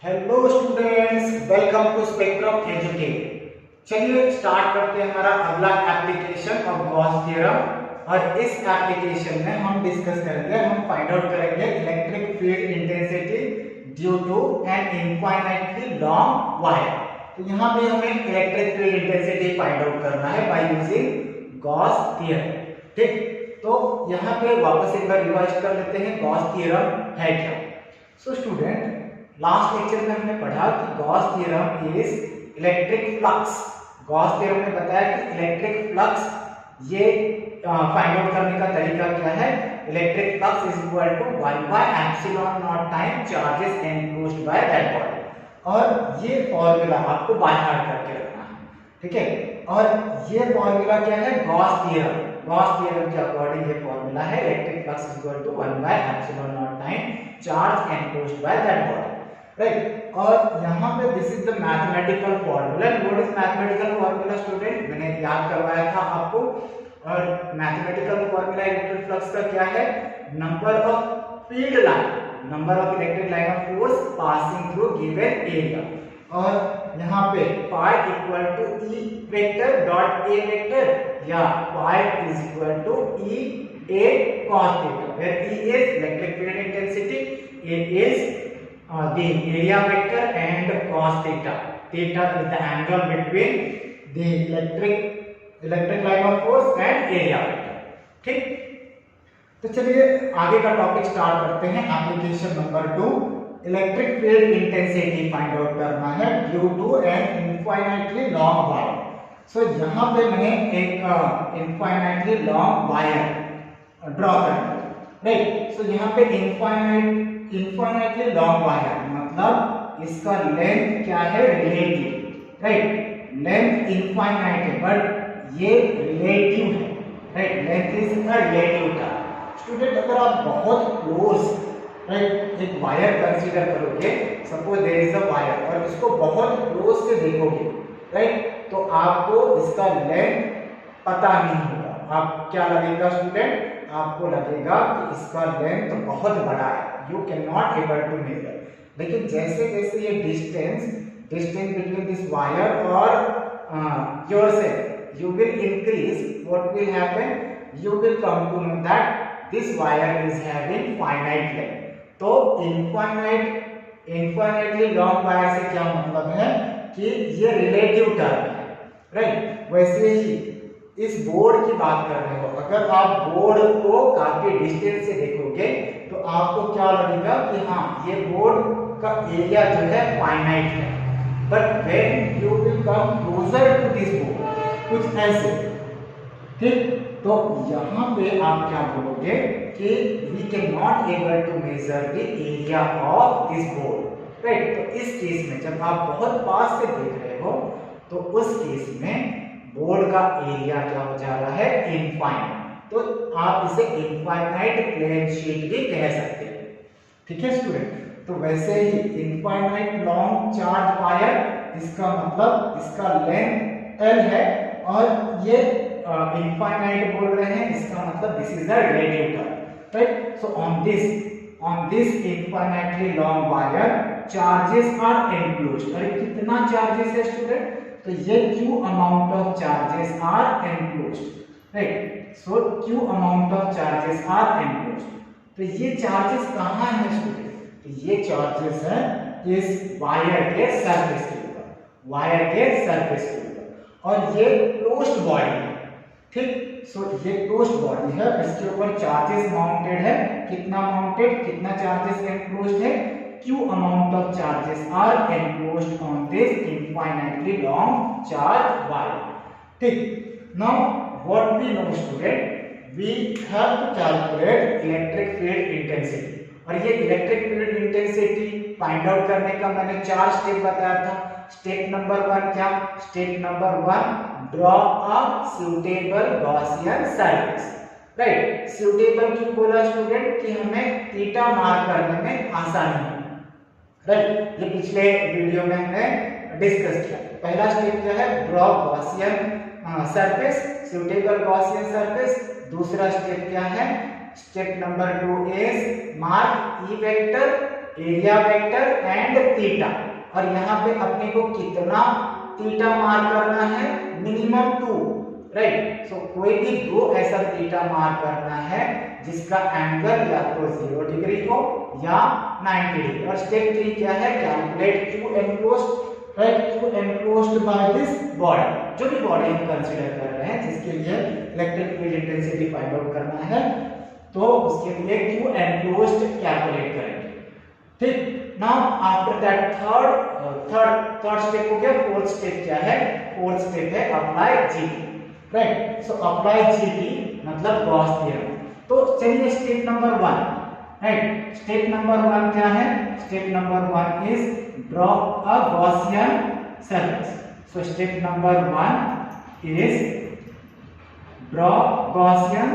Hello students, welcome to spectrum educate. चलिए start करते हैं हमारा अगला एप्लीकेशन ऑफ गॉस थ्योरम। और इस एप्लीकेशन में हम डिस्कस करेंगे, हम फाइंड आउट करेंगे electric field intensity due to an infinitely long wire. तो यहाँ पे हमें electric field intensity find out करना है बाय यूजिंग गॉस थ्योरम। ठीक, तो यहाँ पे वापस एक बार रिवाइज कर लेते हैं गॉस थ्योरम है क्या। सो स्टूडेंट, लास्ट लेक्चर में हमने पढ़ा कि Gauss theorem is electric flux. Gauss theorem ने बताया कि इलेक्ट्रिक फ्लक्स ये फाइंड आउट करने का तरीका क्या है। Electric flux is equal to 1 by epsilon not time charges enclosed by that body. और ये फॉर्मूला आपको बाय हार्ट करके रखना है, ठीक है। और ये फॉर्मूला क्या है, गॉस थ्योरम। गॉस थ्योरम के अकॉर्डिंग ये फॉर्मूला है electric flux is equal to 1 by epsilon not time charge enclosed by that body, right. और यहाँ पे this is the mathematical formula. What is mathematical formula student, मैंने याद करवाया था आपको। और मैथमेटिकल फॉर्मूला इलेक्ट्रिक फ्लक्स का क्या है, number of field line, number of electric line of force passing through given area. और यहाँ पे phi equal to E vector dot A vector या phi is equal to E A cos theta, where E is electric field intensity, A is the area vector, and cos theta. Theta is the angle between the electric line of force and area vector. ठीक, तो चलिए आगे का topic start करते हैं। Application number 2, electric field intensity find out करना है due to an infinitely long wire. So यहाँ पे मैंने एक इनफाइनाइटली लॉन्ग वायर ड्रॉ करना है, राइट। सो यहाँ पे इनफाइनाइटली लॉन्ग वायर मतलब इसका लेंथ क्या है, रिलेटिव, राइट। लेंथ इनफाइनाइट है बट ये रिलेटिव है, right. Length is a relative term. Student, अगर आप बहुत क्लोज, राइट, एक वायर कंसीडर करोगे, suppose there is a wire और इसको बहुत क्लोज से देखोगे, राइट, तो आपको इसका लेंथ पता नहीं होगा। आप क्या लगेगा स्टूडेंट, आपको लगेगा कि इसका लेंथ तो बहुत बड़ा है, you can not able to measure. लेकिन जैसे जैसे ये डिस्टेंस बिटवीन दिस वायर और yourself you will increase, what will happen, you will come to know that this wire is having finite length. तो इनफाइनाइटली लॉन्ग वायर से क्या मतलब है कि ये रिलेटिव टर्म है, राइट। वैसे ही इस बोर्ड की बात कर रहे हो, अगर आप बोर्ड को काफी डिस्टेंस से देखोगे तो आपको क्या लगेगा कि हाँ ये बोर्ड का एरिया जो है फाइनाइट है। But when you will come closer to this board, कुछ ऐसे, ठीक, तो यहाँ पे आप क्या बोलोगे कि we can not able to measure the area of this board, right. तो इस केस में जब आप बहुत पास से देख रहे हो तो उस केस में बोर्ड का एरिया क्या हो जा रहा है, इनफाइनाइट। तो आप इसे इनफाइनाइट प्लेन शीट भी कह सकते हैं, ठीक है स्टूडेंट। तो वैसे ही इनफाइनाइट लॉन्ग चार्ज वायर, इसका मतलब इसका लेंथ L है और ये इनफाइनाइट बोल रहे हैं, इसका मतलब this is the relative term, right. So on this infinitely long wire charges are enclosed. अरे कितना चार्जेस है स्टूडेंट, तो ये Q amount of charges are enclosed, right. So Q amount of charges are enclosed. तो ये charges कहाँ है student, तो ये चार्जेस है इस वायर के सरफेस के ऊपर, वायर के सरफेस के ऊपर। और ये क्लोज्ड बॉडी है, ठीक। सो ये क्लोज्ड बॉडी है, इसके ऊपर चार्जेस माउंटेड है। कितना माउंटेड, कितना चार्जेस एनक्लोज्ड है, Q amount of charges are enclosed on this infinitely long charge wire, ठीक। Now what we know student, we have to calculate electric field intensity। और ये electric field intensity find out करने का मैंने 4 step बताया था। Step number 1 क्या, step number 1, draw a suitable Gaussian surface, right. Suitable क्यों बोला स्टूडेंट, कि हमें थीटा मार्क करने में आसानी है, राइट। ये पिछले वीडियो में हमने डिस्कस किया। पहला स्टेप क्या है, draw Gaussian surface, suitable Gaussian surface. दूसरा स्टेप क्या है, step number 2 is mark E vector, area vector and theta. और यहाँ पे अपने को कितना थीटा मार्क करना है, मिनिमम 2, राइट। सो कोई भी 2 ऐसा थीटा मार्क करना है जिसका एंगल या तो 0 डिग्री हो या 90 डिग्री। और स्टेप 3 क्या है, calculate Q enclosed, right, Q enclosed by this body. जो भी बॉडी हम कंसीडर कर रहे हैं जिसके लिए electric field intensity find out करना है, तो उसके लिए क्यू एनक्लोज्ड कैलकुलेट करेंगे, ठीक। Now after that third step हो गया। फोर्थ स्टेप क्या है, फोर्थ स्टेप है apply GT, right. So apply GT मतलब गॉस थ्योरम। तो चलिए step number 1, right, step number 1 क्या है, step number 1 is draw a Gaussian surface. So step number 1 is draw Gaussian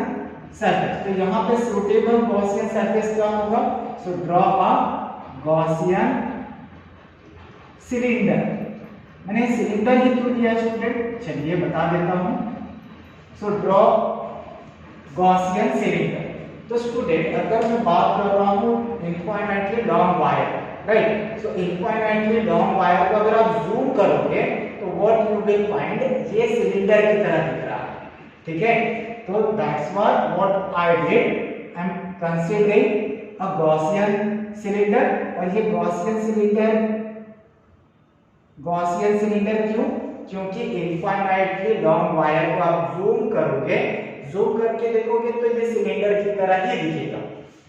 surface. तो यहाँ पे सूटेबल गॉसियन सरफेस क्या होगा, सो ड्रॉ अ गॉसियन सिलेंडर। मैंने सिलेंडर ही क्यों दिया स्टूडेंट, चलिए बता देता हूं। So draw Gaussian cylinder. तो स्टूडेंट अगर मैं बात कर रहा हूं इनफाइनाइटली लॉन्ग वायर, राइट, सो इनफाइनाइटली लॉन्ग वायर को अगर आप जूम करोगे तो व्हाट यू विल फाइंड, ये सिलेंडर की तरह दिख रहा है, ठीक है। तो that's what I did, I am considering a Gaussian cylinder. और ये गॉसियन सिलेंडर क्यों, क्योंकि इनफाइनाइटली लॉन्ग वायर को आप जूम करोगे, जूम करके देखोगे तो ये सिलेंडर की तरह ही दिखेगा,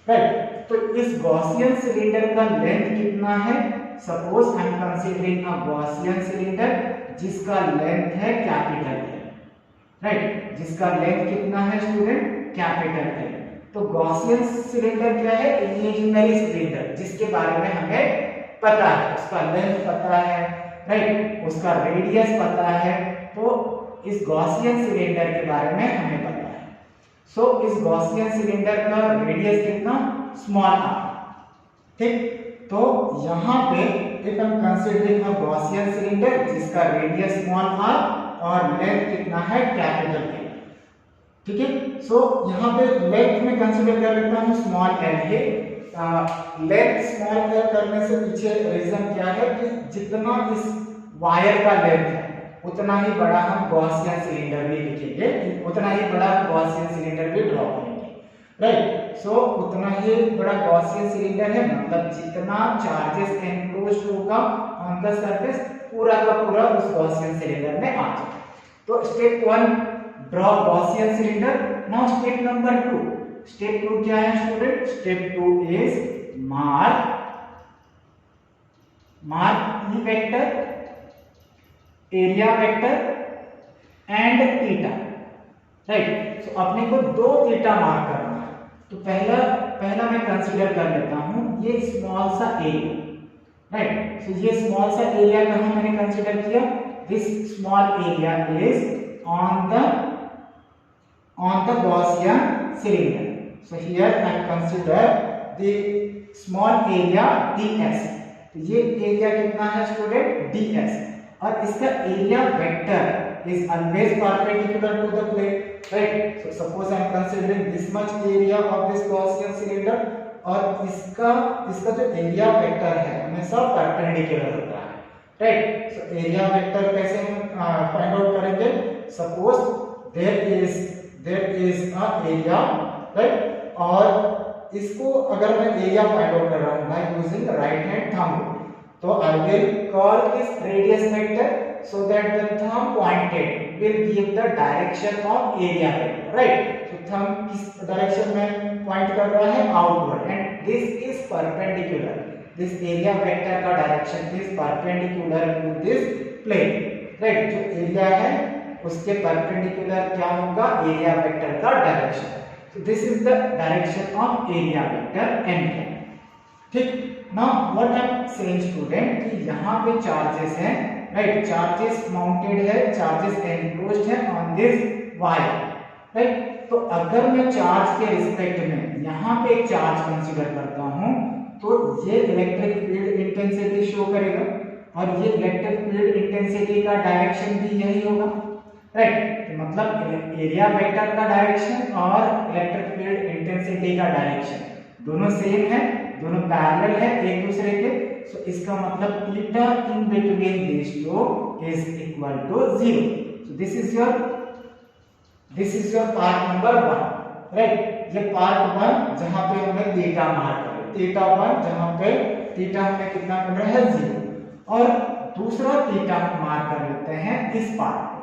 राइट। तो इस गॉसियन सिलेंडर का लेंथ कितना है, suppose I am considering a Gaussian cylinder जिसका लेंथ है कैपिटल L, राइट, जिसका लेंथ कितना है स्टूडेंट, कैपिटल L। तो गॉसियन सिलेंडर क्या है, इमेजिनरी सिलेंडर जिसके बारे में हमें पता है, उसका लेंथ पता है, राइट, उसका रेडियस पता है। तो इस गॉसियन सिलेंडर के बारे में हमें पता है। सो इस गॉसियन सिलेंडर का रेडियस कितना, स्मॉल r, ठीक। तो यहाँ पे इफ हम कंसीडरिंग अ गॉसियन सिलेंडर जिसका रेडियस स्मॉल r और लेंथ कितना है, कैपिटल L, ठीक है। सो यहाँ पे लेंथ में कंसीडर कर लेता हूँ स्मॉल l है। लेंथ स्मॉल l करने से पीछे रीजन क्या है कि जितना इस वायर का लेंथ है उतना ही बड़ा हम गॉसियन सिलेंडर भी लिखेंगे, उतना ही बड़ा गॉसियन सिलेंडर भी ड्रॉ करेंगे, राइट। सो उतना ही बड़ा गॉसियन सिलेंडर है मतलब जितना चार्जेस एनक्लोज्ड होगा ऑन द सरफेस पूरा का पूरा उस गॉसियन सिलेंडर में आ जाए। तो step 1 draw Gaussian cylinder. Now step number 2, step 2 क्या है student, step 2 is mark E vector, area vector and theta, right. So अपने को 2 थीटा मार्क करना है। तो पहला मैं कंसीडर कर लेता हूं ये स्मॉल सा एरिया, राइट। सो ये स्मॉल सा एरिया कहां मैंने कंसीडर किया, this small area is on the Gaussian cylinder. So here I consider the small area ds. तो ये एरिया कितना है स्टूडेंट, ds, और इसका area vector is always perpendicular to the plane, right. So suppose I am considering this much area of this Gaussian cylinder और इसका जो area vector है हमेशा परपेंडिकुलर होता है, राइट। सो एरिया वेक्टर कैसे हम फाइंड आउट करेंगे, suppose there is a area, right, और इसको अगर मैं एरिया फाइंड आउट कर रहा हूं by using right hand thumb, तो I will call this radius vector so that the thumb pointed will give the direction of area vector, right. तो thumb किस डायरेक्शन में पॉइंट कर रहा है, outward, and this is perpendicular, this area vector का direction is perpendicular to this plane, right. जो area है उसके परपेंडिकुलर क्या होगा, एरिया वेक्टर का direction. So this is the direction of area vector n, ठीक। Now what I am saying student कि यहाँ पे चार्जेस हैं, राइट, चार्जेस माउंटेड है, चार्जेस एनक्लोज्ड है ऑन दिस वायर, राइट। तो अगर मैं चार्ज के रिस्पेक्ट में यहाँ पे एक चार्ज कंसीडर करता हूँ तो ये इलेक्ट्रिक फील्ड इंटेंसिटी शो करेगा और ये इलेक्ट्रिक फील्ड इंटेंसिटी का डायरेक्शन भी यही होगा, राइट। तो मतलब एरिया वेक्टर का डायरेक्शन और इलेक्ट्रिक फील्ड इंटेंसिटी का डायरेक्शन दोनों सेम है, दोनों पैरेलल है एक दूसरे के। सो इसका मतलब theta in between this two is equal to 0। So this is your part number 1, right. ये पार्ट 1 जहां पे हमें थीटा मार्क करें, थीटा 1 जहां पे थीटा हमें कितना मिल रहा है 0, और दूसरा थीटा मार्क कर लेते हैं इस पार्ट को,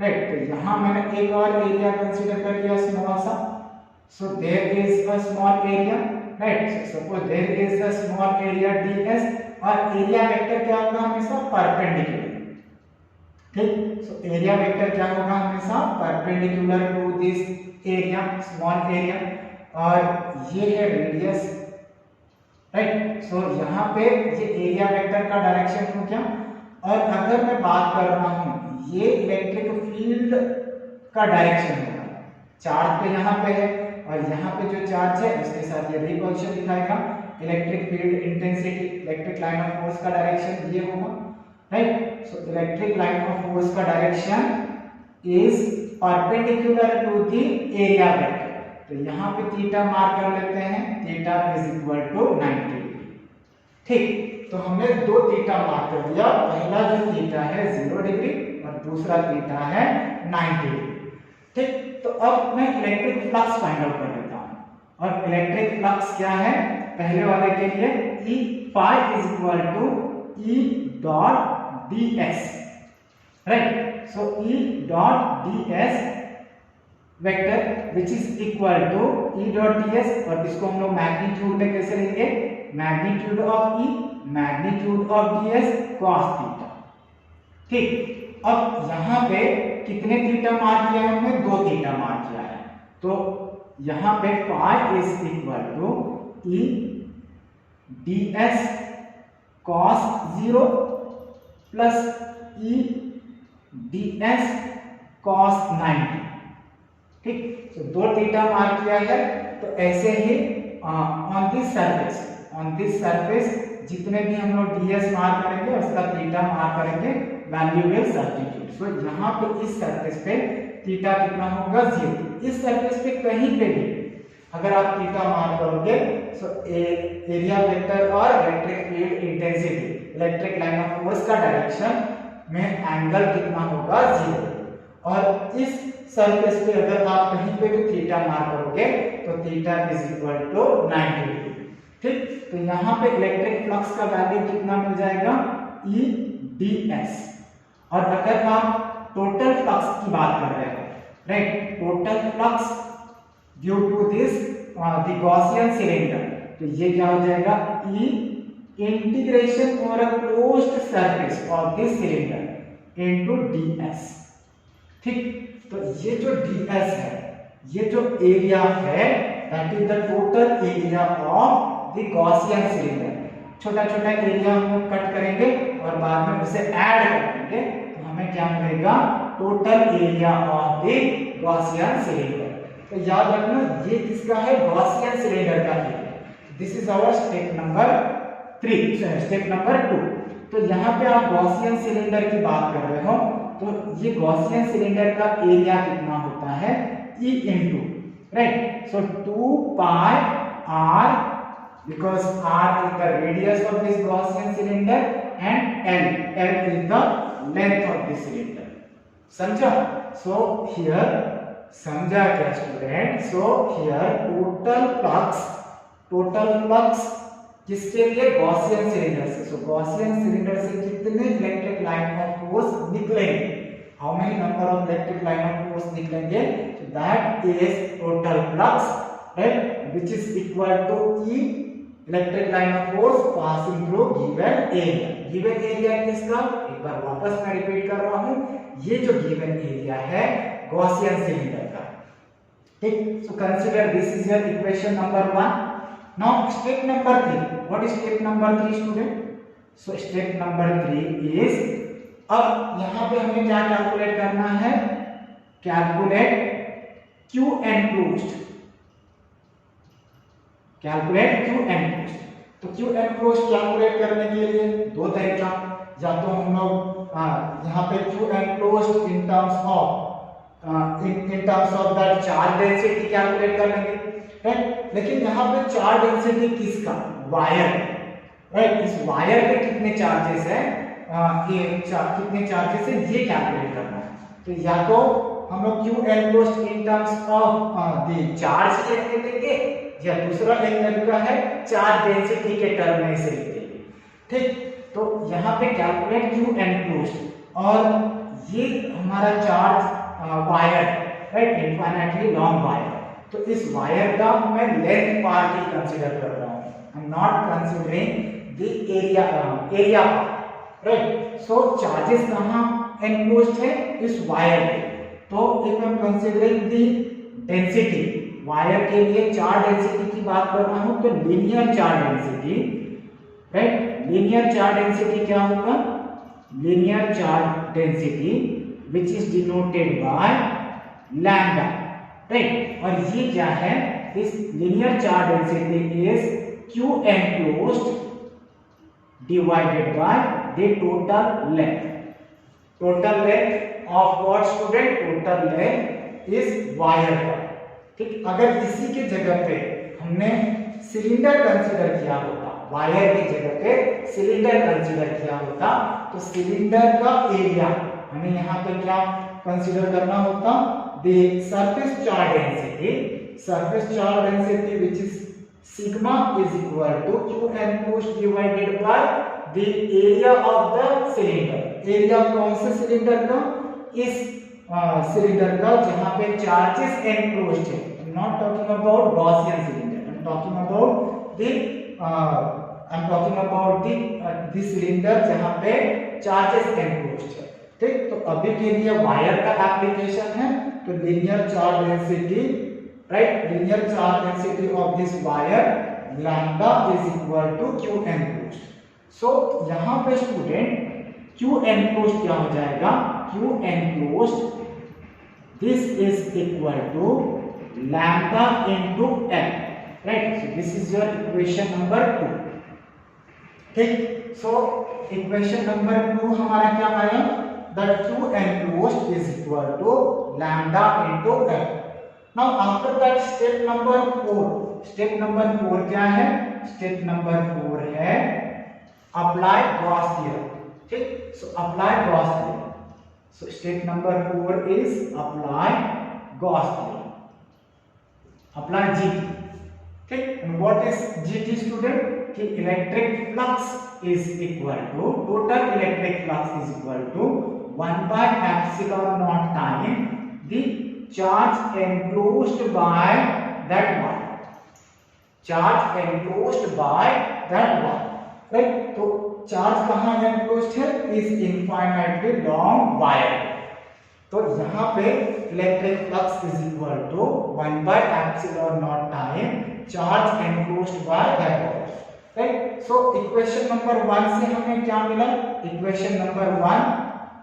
राइट। तो यहां मैंने एक और एरिया कंसीडर कर लिया स्मॉल सा। So there is a small area, right. So suppose there is a small area ds, और एरिया वेक्टर क्या होगा हमेशा परपेंडिकुलर, ठीक। सो एरिया वेक्टर क्या होगा हमेशा perpendicular to this area, small area, और ये है रेडियस, राइट। सो यहाँ पे ये एरिया वेक्टर का डायरेक्शन हो गया। और अगर मैं बात कर रहा हूँ ये इलेक्ट्रिक फील्ड का डायरेक्शन होगा, चार्ज तो यहाँ पे है और यहाँ पे जो चार्ज है उसके साथ ये रिपल्शन दिखाएगा। Electric field intensity, electric line of force का डायरेक्शन ये होगा, right. So electric line of force का direction is perpendicular to the area vector. तो यहाँ पे थीटा मार्क कर लेते हैं, theta is equal to 90 degree, ठीक। तो हमने दो थीटा मार्क कर दिया, पहला जो थीटा है 0 डिग्री और दूसरा थीटा है 90 डिग्री, ठीक। तो अब मैं इलेक्ट्रिक फ्लक्स फाइंड आउट कर लेता हूँ, और इलेक्ट्रिक फ्लक्स क्या है पहले वाले के लिए E phi is equal to E dot ds, right. So E dot ds vector which is equal to E dot ds, और इसको हम लोग मैग्नीट्यूड में कैसे लेंगे, magnitude of E magnitude of ds cos theta, ठीक। अब यहाँ पे कितने थीटा मार्क किया है हमने, 2 थीटा मार्क किया है। तो यहाँ पे phi is equal to E ds cos 0 plus E ds cos 90, ठीक। तो 2 थीटा मार्क किया है। तो ऐसे ही ऑन दिस सरफेस जितने भी हम लोग ds मार्क करेंगे उसका थीटा मार्क करेंगे, वैल्यू विल सब्स्टिट्यूट। सो यहाँ पे इस सरफेस पे थीटा कितना होगा 0। इस सरफेस पे कहीं पे भी अगर आप थीटा मार्क करोगे सो एरिया वेक्टर और electric field intensity, electric line of force का डायरेक्शन में एंगल कितना होगा 0। और इस सरफेस पे अगर आप कहीं पे भी थीटा मार्क करोगे तो theta is equal to 90 degree, ठीक। तो यहाँ पे इलेक्ट्रिक फ्लक्स का वैल्यू कितना मिल जाएगा E ds। और अगर आप टोटल फ्लक्स की बात कर रहे हो, right, total flux due to this the Gaussian cylinder, तो ये क्या हो जाएगा E integration over a closed surface of this cylinder into ds, ठीक। तो ये जो ds है, ये जो एरिया है that is the total area of the Gaussian cylinder. छोटा छोटा एरिया हम लोग कट करेंगे और बाद में उसे ऐड करेंगे तो हमें क्या मिलेगा, total area of the Gaussian cylinder. तो याद रखना ये किसका है, गॉसियन सिलेंडर का एरिया। This is our step number 3, step number 2। तो यहाँ पे आप गॉसियन सिलेंडर की बात कर रहे हो, तो ये गॉसियन सिलेंडर का एरिया कितना होता है E into, right. So 2 pi r, because r is the radius of this Gaussian cylinder and L is the length of this cylinder. समझा? So here समझा क्या student? So here total flux किसके लिए, Gaussian cylinder से। सो Gaussian cylinder से कितने electric line of force निकलेंगे, how many number of electric line of force निकलेंगे, so that is total flux, right, which is equal to E electric line of force passing through given area. Given area किसका, एक बार वापस मैं repeat कर रहा हूं, ये जो गिवन एरिया है गॉसियन सिलेंडर का, ठीक। So consider this is your equation number 1। Now step number 3. What is step number 3 student? So step number 3 is, अब यहाँ पे हमें क्या कैलकुलेट करना है, calculate Q enclosed, calculate Q enclosed। तो Q enclosed कैलकुलेट करने के लिए दो तरीका, या तो हम लोग यहाँ पे Q enclosed in terms of in terms of the charge density calculate कर लेंगे, राइट। लेकिन यहाँ पे चार्ज डेंसिटी किसका, वायर, राइट। इस वायर पे कितने चार्जेस है, कितने चार्जेस है ये कैलकुलेट करना है। तो या तो हम लोग Q enclosed in terms of the charge लिख लेंगे, या दूसरा एक तरीका है चार्ज डेंसिटी के टर्म में इसे लिख देंगे, ठीक। तो यहाँ पे कैलकुलेट Q enclosed, और ये हमारा charge wire, right, infinitely long wire. तो इस वायर का मैं लेंथ पार्ट ही कंसीडर कर रहा हूँ, I am not considering the area, part, right. So charges कहाँ एनक्लोज्ड है, इस वायर पे। तो if I am considering the density, wire के लिए चार्ज डेंसिटी की बात कर रहा हूँ, तो linear charge density, right. Linear charge density क्या होगा, linear charge density which is denoted by lambda, right। और ये क्या है, this linear charge density is Q enclosed divided by the total length. Total length of what student, total length is wire का, ठीक। अगर इसी के जगह पे हमने सिलेंडर कंसीडर किया होता, वायर की जगह पे सिलेंडर कंसीडर किया होता, तो सिलेंडर का एरिया हमें यहाँ पे क्या कंसीडर करना होता, the surface charge density, surface charge density which is sigma is equal to Q enclosed divided by the area of the cylinder. Area कौन से सिलेंडर का, इस सिलेंडर का जहां पे चार्जेस एनक्लोज्ड है। I am not talking about Gaussian cylinder, I am talking about the cylinder जहां पे चार्जेस एनक्लोज्ड है, ठीक। तो अभी के लिए वायर का एप्लीकेशन है, तो linear charge density, right, linear charge density of this wire lambda is equal to Q enclosed। So यहाँ पे स्टूडेंट Q enclosed क्या हो जाएगा, Q enclosed this is equal to lambda into L, right। So this is your equation number 2, ठीक। So equation number 2 हमारा क्या आया, that Q enclosed is equal to lambda into L। Now after that step number 4, step number 4 क्या है, step number 4 है apply Gauss theorem, ठीक। so apply Gauss theorem, so step number 4 is apply Gauss theorem, apply GT, ठीक। and what is GT student, कि electric flux is equal to, total electric flux is equal to 1 by epsilon naught time the charge enclosed by that wire, charge enclosed by that wire, right। तो charge कहाँ enclosed है, इस infinitely long wire। तो यहाँ पे electric flux is equal to 1 by epsilon naught time charge enclosed by that wire, right. So equation number 1 से हमें क्या मिला, इक्वेशन नंबर 1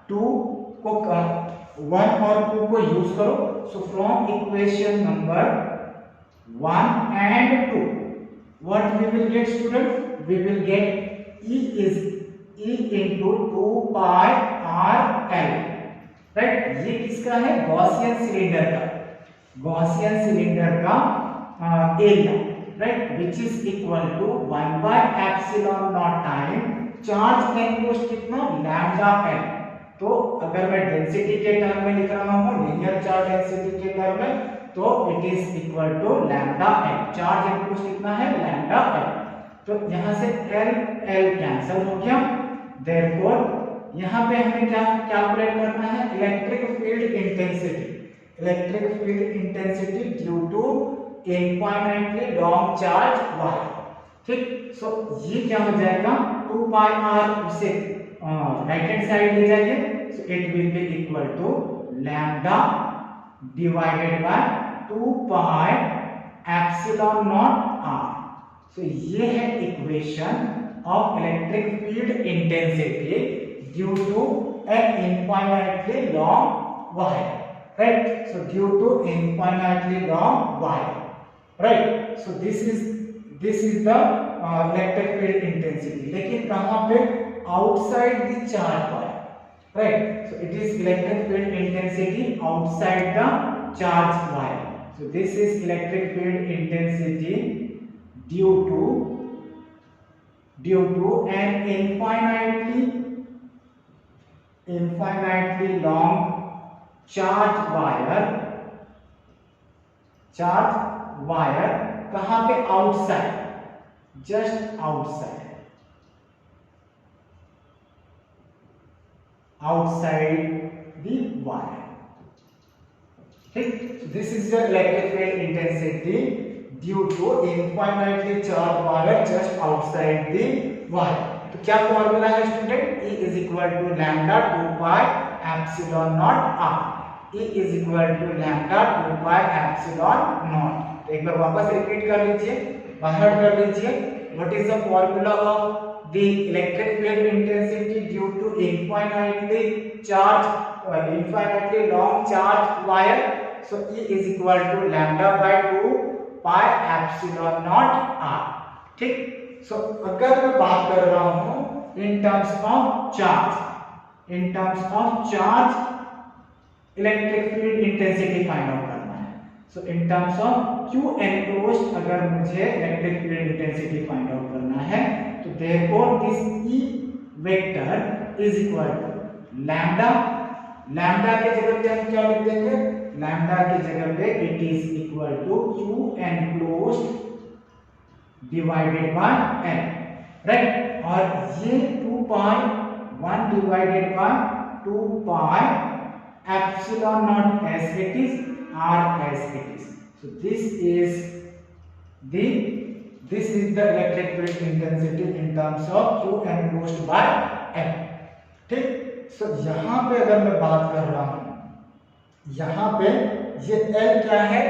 2 को 1 और 2 को यूज करो। So from equation number 1 and 2 what we will get student, we will get E is E into 2 pi r L, right. ये किसका है, गॉसियन सिलेंडर का, गॉसियन सिलेंडर का area, right, which is equal to 1 by epsilon naught time charge enclosed कितना, lambda L। तो अगर मैं density के टर्म में लिख रहा हूं, लीनियर चार्ज डेंसिटी के टर्म में, तो it is equal to lambda L। Charge enclosed कितना है, लैम्डा L। तो यहां से L कैंसिल हो गया, देयरफॉर यहां पे हमें क्या कैलकुलेट करना है, electric field intensity, electric field intensity due to infinitely long charge wire, ठीक। सो ये क्या हो जाएगा, 2 पाई r, उसे राइट हैंड साइड ले जाइए, so it will be equal to lambda divided by 2 pi epsilon naught r। So ये है equation of electric field intensity due to an infinitely long wire, right। So due to infinitely long wire, right। So this is the electric field intensity। लेकिन कहाँ पे, outside the charge wire, right? So it is electric field intensity outside the charge wire. So this is electric field intensity due to an infinitely long charge wire कहाँ पे? Outside, just outside the wire. ठीक, this is the electric field intensity due to infinitely charged wire just outside the wire. तो क्या formula है student? E is equal to lambda 2 pi epsilon naught r. E is equal to lambda 2 pi epsilon naught. तो एक बार वापस repeat कर लीजिए, बाहर कर लीजिए. What is the formula of the electric field intensity due to infinitely long charge wire? So E is equal to lambda by 2 pi epsilon naught r. ठीक. So अगर मैं बात कर रहा हूं in terms of charge electric field intensity find out करना है. So in terms of Q enclosed अगर मुझे electric field intensity find out करना है, तो therefore this E vector is equal to lambda के जगह पे हम क्या लिख देंगे? लैम्डा की जगह पे it is equal to Q enclosed divided by N, right? और ये 2 pi 1 divided by 2 pi epsilon naught as it is, r as it is. So this is the electric field intensity in terms of Q enclosed by N. ठीक. So यहाँ पे अगर मैं बात कर रहा हूँ, यहाँ पे ये L क्या है?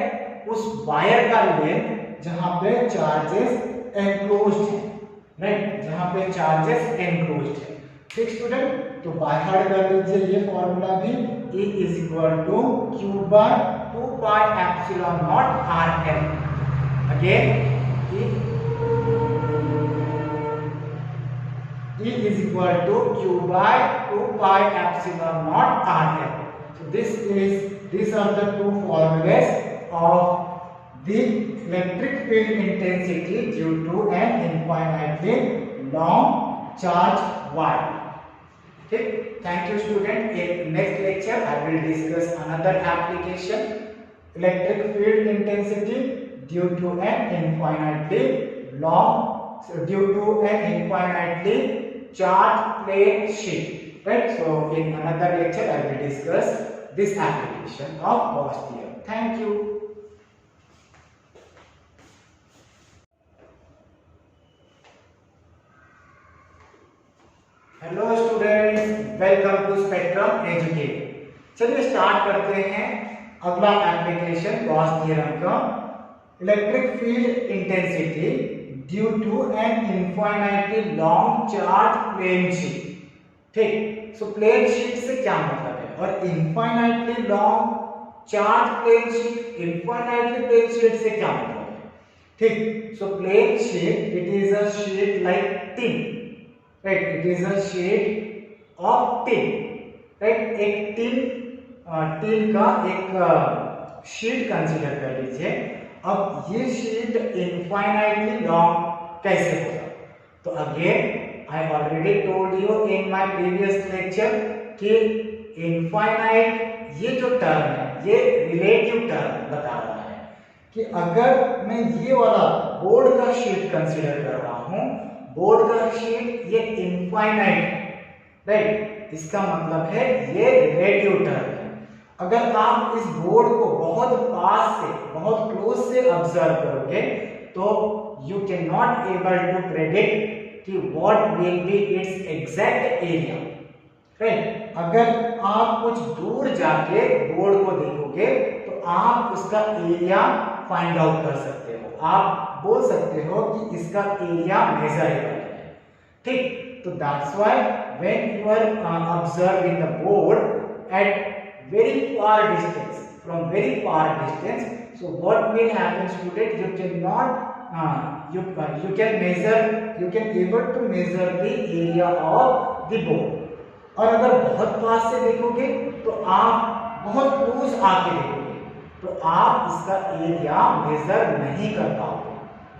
उस वायर का लेंथ जहां पे चार्जेस एनक्लोज्ड है, राइट? जहां पे चार्जेस एनक्लोज्ड है. ठीक स्टूडेंट, तो बाय हार्ट कर लीजिए ये फॉर्मूला भी. E is equal to Q by 2 pi epsilon naught RL. Again E is equal to Q by 2 pi epsilon naught RL. So these are the two formulas of the electric field intensity due to an infinitely long charge wire. Okay, thank you student. In next lecture I will discuss another application, electric field intensity due to an infinitely charged plate sheet, right? So in another lecture I will discuss this application of Gauss theorem. Thank you. Hello students, welcome to spectrum educate. चलिए start करते हैं अगला application Gauss theorem का. Electric field intensity due to an infinitely long charge plane sheet. ठीक, so plane sheet से क्या मतलब है? और infinitely long charge plane sheet से क्या मतलब है? ठीक, so plane sheet it is a sheet like tin, right? It is a sheet of tin, right? एक टिन का एक शीट कंसीडर कर लीजिए. अब ये शीट इनफाइनाइटली लॉन्ग कैसे होगा? तो again I already told you in my previous lecture कि इनफाइनाइट ये जो टर्म है ये रिलेटिव टर्म बता रहा है कि अगर मैं ये वाला बोर्ड का शीट कंसीडर कर रहा हूं, बोर्ड का शीट ये इनफाइनाइट, राइट? इसका मतलब है ये रिलेटिव टर्म है. अगर आप इस बोर्ड को बहुत पास से, बहुत क्लोज से ऑब्जर्व करोगे तो you can not able to predict कि what will be its exact area, right? अगर आप कुछ दूर जाके बोर्ड को देखोगे तो आप उसका एरिया फाइंड आउट कर सकते हो. आप बोल सकते हो कि इसका एरिया मेजरेबल है. ठीक, तो that's why when you are observing the board at very far distance, from very far distance, so what will happen student? You cannot you can able to measure the area of the board. और अगर बहुत पास से देखोगे तो आप बहुत close आके देखोगे तो आप इसका एरिया मेजर नहीं कर पाओगे।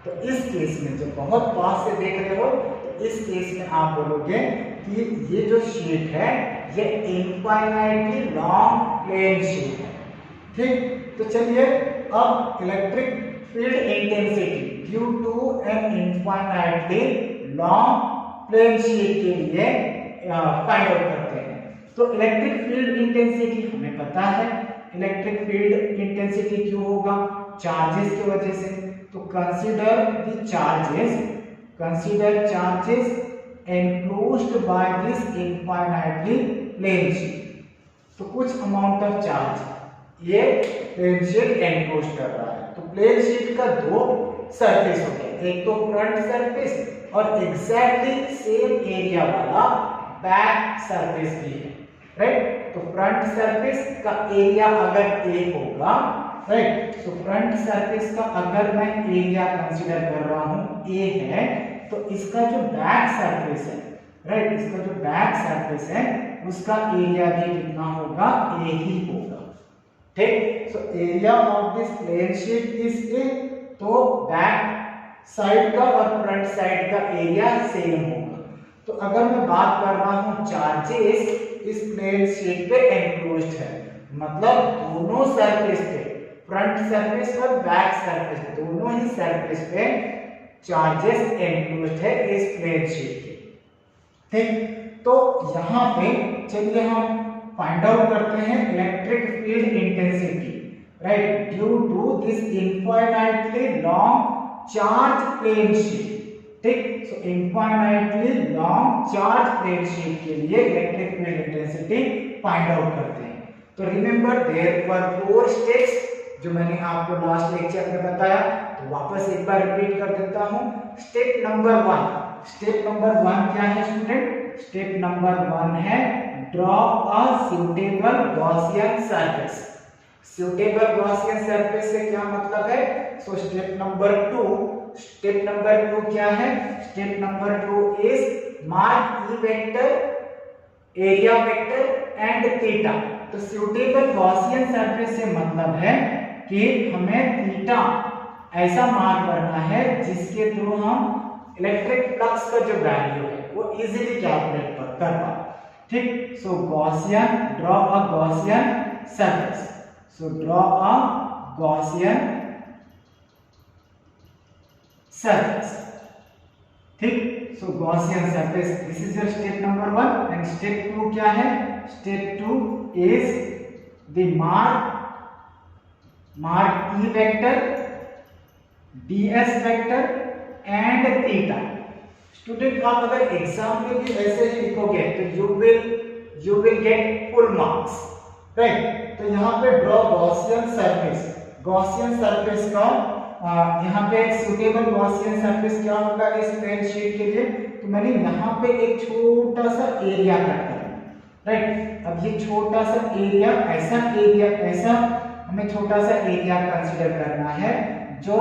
तो इस केस में जब बहुत पास से देख रहे हो तो इस केस में आप बोलोगे कि ये जो शीट है ये इनफाइनाइटली लॉन्ग प्लेन शीट है। ठीक, तो चलिए अब electric field intensity due to an infinitely long plane sheet के लिए फाइंड आउट करते हैं। तो इलेक्ट्रिक फील्ड इंटेंसिटी हमें पता है, इलेक्ट्रिक फील्ड इंटेंसिटी क्यों होगा? चार्जेस की वजह से। तो consider the charges enclosed by this infinitely plane sheet। तो कुछ अमाउंट ऑफ चार्ज ये प्लेन शीट एनक्लोज कर रहा है। तो प्लेन शीट का दो सरफेस हो गया, एक तो फ्रंट सरफेस और एग्जैक्टली सेम एरिया वाला बैक सरफेस भी है, राइट। तो फ्रंट सरफेस का एरिया अगर ए होगा, राइट, तो फ्रंट सरफेस का अगर मैं एरिया कंसीडर कर रहा हूं ए है, तो इसका जो बैक सरफेस है, राइट, इसका जो बैक सरफेस है उसका एरिया भी कितना होगा? ए ही होगा। ठीक, so area of this plane sheet is A, तो बैक साइड का और फ्रंट साइड का एरिया सेम होगा। तो अगर मैं बात कर रहा हूं चार्जेस इस प्लेन शीट पे एनक्लोज्ड है, मतलब दोनों सरफेस पे, फ्रंट सरफेस और बैक सरफेस, दोनों ही सरफेस पे चार्जेस एनक्लोज्ड है इस प्लेन शीट के। ठीक, तो यहां पे चलिए हम फाइंड आउट करते हैं electric field intensity, right, due to this infinitely long charge plane sheet. ठीक, so infinitely long charge plane sheet के लिए electric field intensity find out करते हैं। तो रिमेंबर देयर वर 4 स्टेप्स जो मैंने आपको लास्ट लेक्चर में बताया, तो वापस एक बार रिपीट कर देता हूं। स्टेप नंबर 1 क्या है स्टूडेंट? स्टेप नंबर 1 है draw a suitable Gaussian surface. Suitable Gaussian surface से क्या मतलब है? सो स्टेप नंबर 2 क्या है? Step number 2 is mark E vector, area vector and theta. तो सुटेबल गॉसियन सरफेस से मतलब है कि हमें थीटा ऐसा मार्क करना है जिसके थ्रू हम इलेक्ट्रिक फ्लक्स का जो वैल्यू है वो इजीली कैलकुलेट कर पाए। ठीक, so Gaussian, draw a Gaussian surface. So draw a Gaussian surface. ठीक, so Gaussian surface, this is your step number 1। And step 2 क्या है? Step 2 is the mark E vector, ds vector and theta. Student आप अगर exam में भी ऐसे ही लिखोगे तो you will get full marks, right. तो यहाँ पे ड्रॉ गॉसियन सरफेस का यहाँ पे एक सुटेबल गॉसियन सरफेस क्या होगा इस प्लेन शीट के लिए? तो मैंने यहाँ पे एक छोटा सा एरिया कट करना, राइट। अब ये छोटा सा एरिया, ऐसा हमें छोटा सा एरिया कंसीडर करना है जो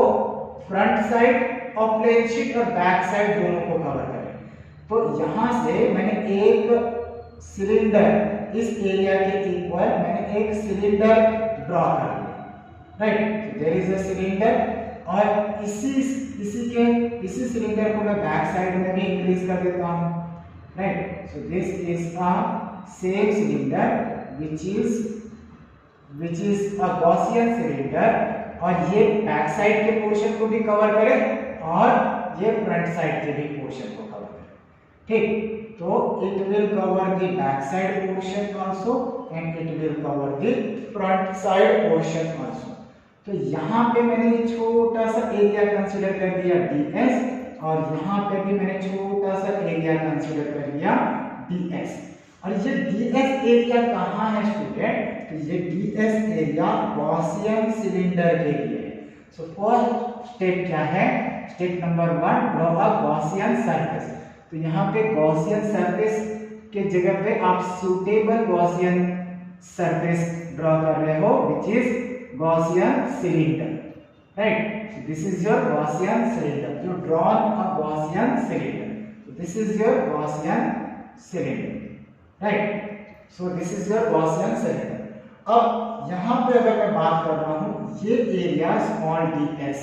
front side of plane sheet और बैक साइड दोनों को कवर करे। तो यहां से मैंने एक सिलेंडर, इस एरिया के इक्वल मैंने एक सिलेंडर ड्रॉ कर लिया, राइट। देयर इज अ सिलेंडर और इसी सिलेंडर को मैं बैक साइड में भी इंक्रीज कर देता हूं, right. So this is a same cylinder which is a Gaussian cylinder और ये बैक साइड के पोर्शन को भी कवर करे और ये फ्रंट साइड के भी पोर्शन को कवर करे। ठीक, तो it will cover the back side portion also and it will cover the front side portion also। तो यहाँ पे मैंने ये छोटा सा एरिया कंसीडर कर लिया ds और यहाँ पे भी मैंने छोटा सा एरिया कंसीडर कर लिया ds। और ये ds एरिया कहाँ है स्टूडेंट? तो ये ds एरिया गॉसियन सिलेंडर के लिए है। सो फर्स्ट स्टेप क्या है? Step number 1 draw a Gaussian surface. तो यहाँ पे गॉसियन सरफेस के जगह पे आप सुटेबल गॉसियन सरफेस ड्रॉ कर रहे हो which is Gaussian cylinder, right. So this is your Gaussian cylinder, you drawn a Gaussian cylinder. This is your Gaussian cylinder. Right. So this is your Gaussian cylinder. अब यहाँ पे अगर मैं बात कर रहा हूँ ये एरिया स्मॉल ds,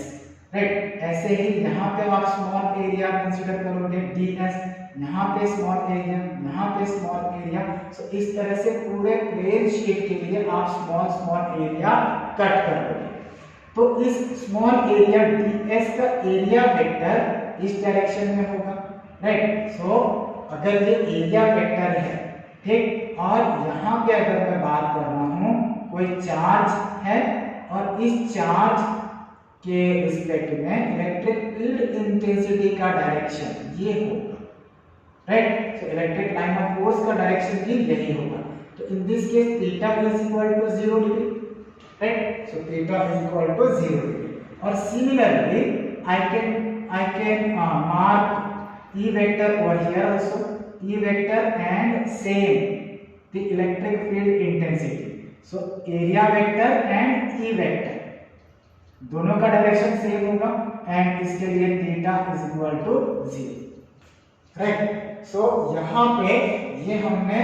राइट। ऐसे ही यहाँ पे आप स्मॉल एरिया कंसीडर करोगे ds, यहाँ पे स्मॉल एरिया, यहाँ पे स्मॉल एरिया। सो इस तरह से पूरे प्लेन शीट के लिए आप स्मॉल स्मॉल एरिया कट करोगे। तो इस स्मॉल एरिया ds का एरिया वेक्टर इस डायरेक्शन में होगा, राइट। सो अगर ये एरिया वेक्टर है, ठीक, और यहाँ पे अगर मैं बात कर रहा हूँ कोई चार्ज है और इस चार्ज के रिस्पेक्ट में इलेक्ट्रिक फील्ड इंटेंसिटी का डायरेक्शन ये होगा, right. So electric line of force का डायरेक्शन भी यही होगा। तो in this case theta is equal to 0 degree, right. So theta is equal to 0 degree. और similarly I can mark E vector over here also, E vector and same the electric field intensity. So area vector and E vector दोनों का direction same होगा and इसके लिए theta is equal to 0, right. So यहाँ पे ये हमने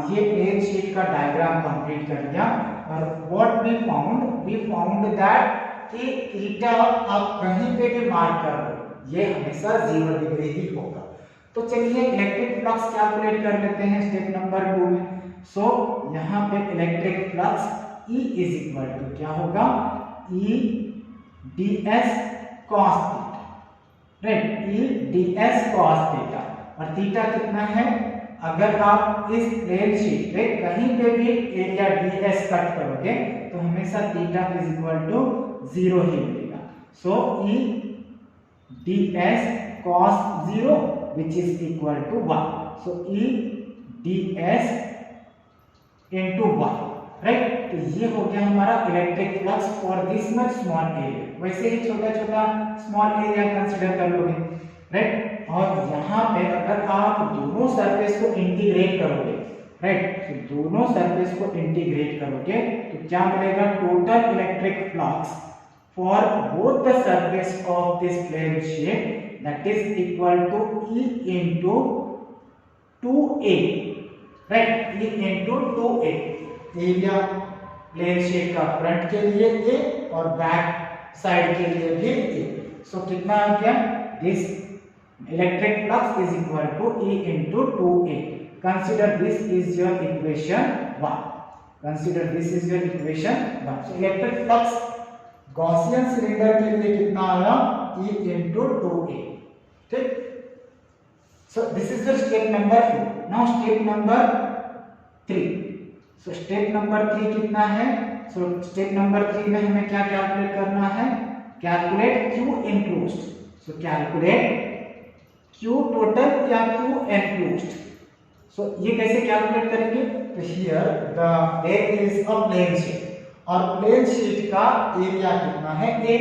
ये प्लेन शीट का डायग्राम कंप्लीट कर दिया। और व्हाट वी फाउंड दैट कि थीटा आप कहीं पे भी मार्क कर लो ये हमेशा 0 डिग्री ही होगा। तो चलिए इलेक्ट्रिक फ्लक्स कैलकुलेट कर लेते हैं स्टेप नंबर 2 में। सो यहाँ पे electric flux E is equal to क्या होगा, E ds cos theta, right. E ds cos theta. और थीटा कितना है, अगर आप इस प्लेन शीट पे कहीं पे भी एरिया ds कट करोगे तो हमेशा थीटा इज इक्वल टू 0 ही मिलेगा। सो E ds cos 0 which is equal to 1. So E ds into 1, right. तो ये हो गया हमारा electric flux for this much small area. वैसे ही छोटा छोटा स्मॉल एरिया कंसीडर कर लोगे, राइट। और यहाँ पे अगर आप दोनों सरफेस को इंटीग्रेट करोगे, राइट, तो दोनों सरफेस को इंटीग्रेट करोगे तो क्या मिलेगा, total electric flux for both the surface of this plane sheet that is equal to E into 2a, right, E into 2a। Area plane sheet का फ्रंट के लिए a और बैक साइड के लिए भी a। सो कितना आ गया, this electric flux is equal to E into 2a। Consider this is your equation 1। Consider this is your equation 1। So electric flux Gaussian cylinder के लिए कितना आया, E into 2a, ठीक। So this is the step number 2। Now step number 3। So step number 3 कितना है, सो step number 3 में हमें क्या कैलकुलेट करना है, calculate Q enclosed। So calculate Q total या Q enclosed। सो ये कैसे कैलकुलेट करेंगे, तो here there is a plane sheet और प्लेन शीट का एरिया कितना है, a,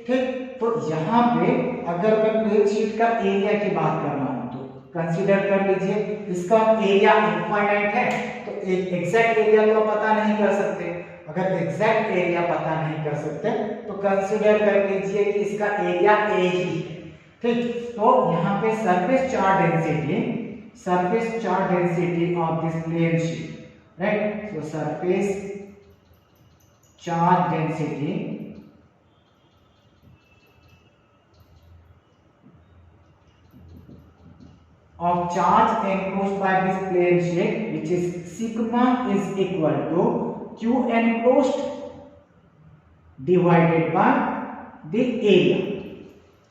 ठीक। तो यहाँ पे अगर मैं प्लेन शीट का एरिया की बात कर रहा हूँ तो कंसीडर कर लीजिए इसका एरिया इनफाइनाइट है, तो एक एग्जैक्ट एरिया तो पता नहीं कर सकते। अगर एग्जैक्ट एरिया पता नहीं कर सकते तो कंसीडर कर लीजिए कि इसका एरिया a ही है, ठीक। तो यहाँ पे surface charge density of this plane sheet, right. So surface charge density of charge enclosed by this plane sheet which is sigma is equal to Q enclosed divided by the area,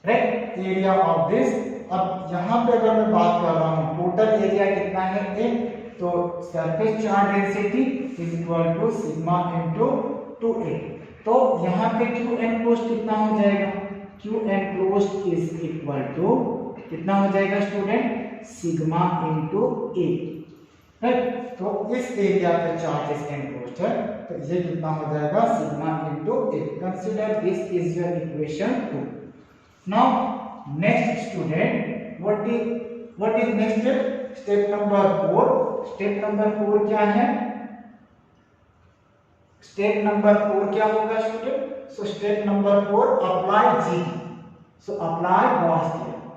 right, area of this। अब यहाँ पे अगर मैं बात कर रहा हूँ total area कितना है a, तो surface charge density is equal to sigma into 2a। तो यहाँ पे Q enclosed कितना हो जाएगा, Q enclosed is equal to कितना हो जाएगा student, sigma into a, right. तो इस एरिया पे चार्जेस एनक्लोज्ड है तो ये कितना हो जाएगा, sigma into a। Consider this is your equation 2। Now next student what is next step number 4। Step number 4 क्या है, स्टेप नंबर 4 क्या होगा student, so step number 4 apply G। So apply Gauss theorem,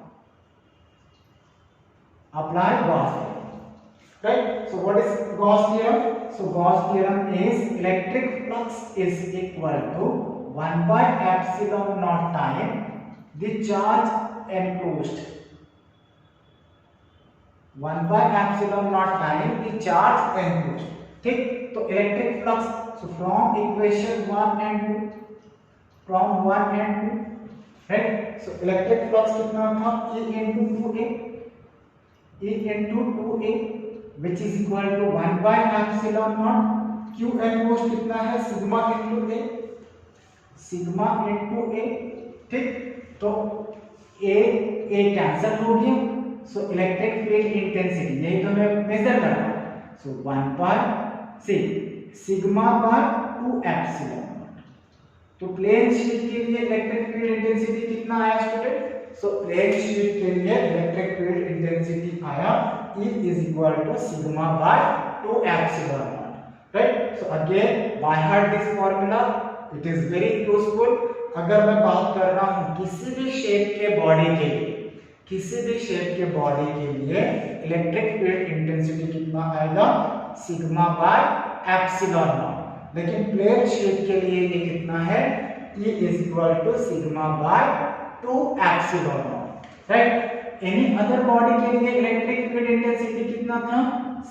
apply Gauss theorem. right? So what is Gauss theorem? So Gauss theorem is electric flux is equal to 1 by epsilon naught time the charge enclosed, 1 by epsilon naught time the charge enclosed, ठीक? तो electric flux, so from equation 1 and 2, from 1 and 2, right? So electric flux कितना था? E into 2A, E into 2A, which is equal to 1 by epsilon naught. Q enclosed कितना है? Sigma into A, sigma into A, ठीक? तो A cancel हो गया, so electric field intensity यही तो हमें मेजर करना है, सो 1 by sigma bye 2 epsilon not. तो प्लेन शीट के लिए इलेक्ट्रिक फील्ड इंटेंसिटी कितना आया स्टूडेंट? सो प्लेन शीट के लिए इलेक्ट्रिक फील्ड इंटेंसिटी आया E is equal to sigma by 2 epsilon naught, right? So again by heart this formula, it is very useful. अगर मैं बात कर रहा हूं किसी भी शेप के बॉडी के लिए, किसी भी शेप के बॉडी के लिए इलेक्ट्रिक फील्ड इंटेंसिटी कितना आएगा? Sigma by epsilon not. लेकिन प्लेन शेप के लिए ये कितना है? E is equal to sigma by 2 epsilon naught, right? Any other body के लिए इलेक्ट्रिक फील्ड इंटेंसिटी कितना था?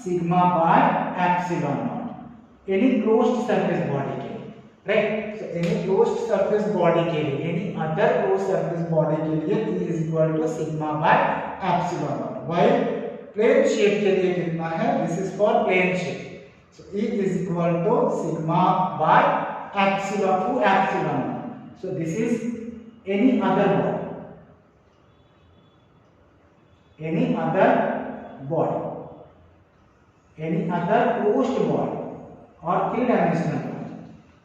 Sigma by epsilon naught. Any closed surface body के लिए, right? So any closed surface body के लिए, any other closed surface body के लिए E is equal to sigma by epsilon naught. While plane shape के लिए कितना है? This is for plane shape, so E is equal to sigma by epsilon 2 epsilon not. So this is any other body, any other body, any other closed body or three-dimensional body,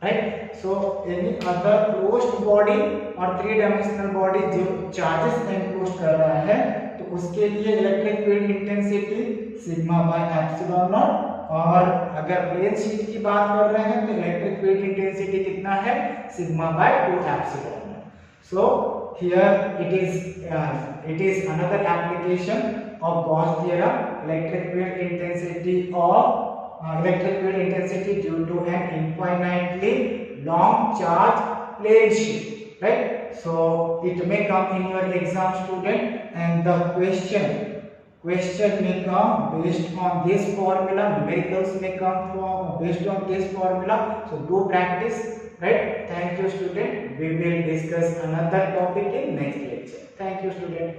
right? So any other closed body और three-dimensional body जो charges enclosed कर रहा है तो उसके लिए electric field intensity sigma by epsilon not, और अगर प्लेन शीट की बात कर रहे हैं तो इलेक्ट्रिक फील्ड इंटेंसिटी कितना है? Sigma bye 2 epsilon not. So here it is another application of Gauss theorem, electric field intensity due to an infinitely long charge plane sheet, right? So it may come in your exam student, and the question may come based on this formula, numericals may come from based on this formula, so do practice, right? Thank you student, we will discuss another topic in next lecture. Thank you student.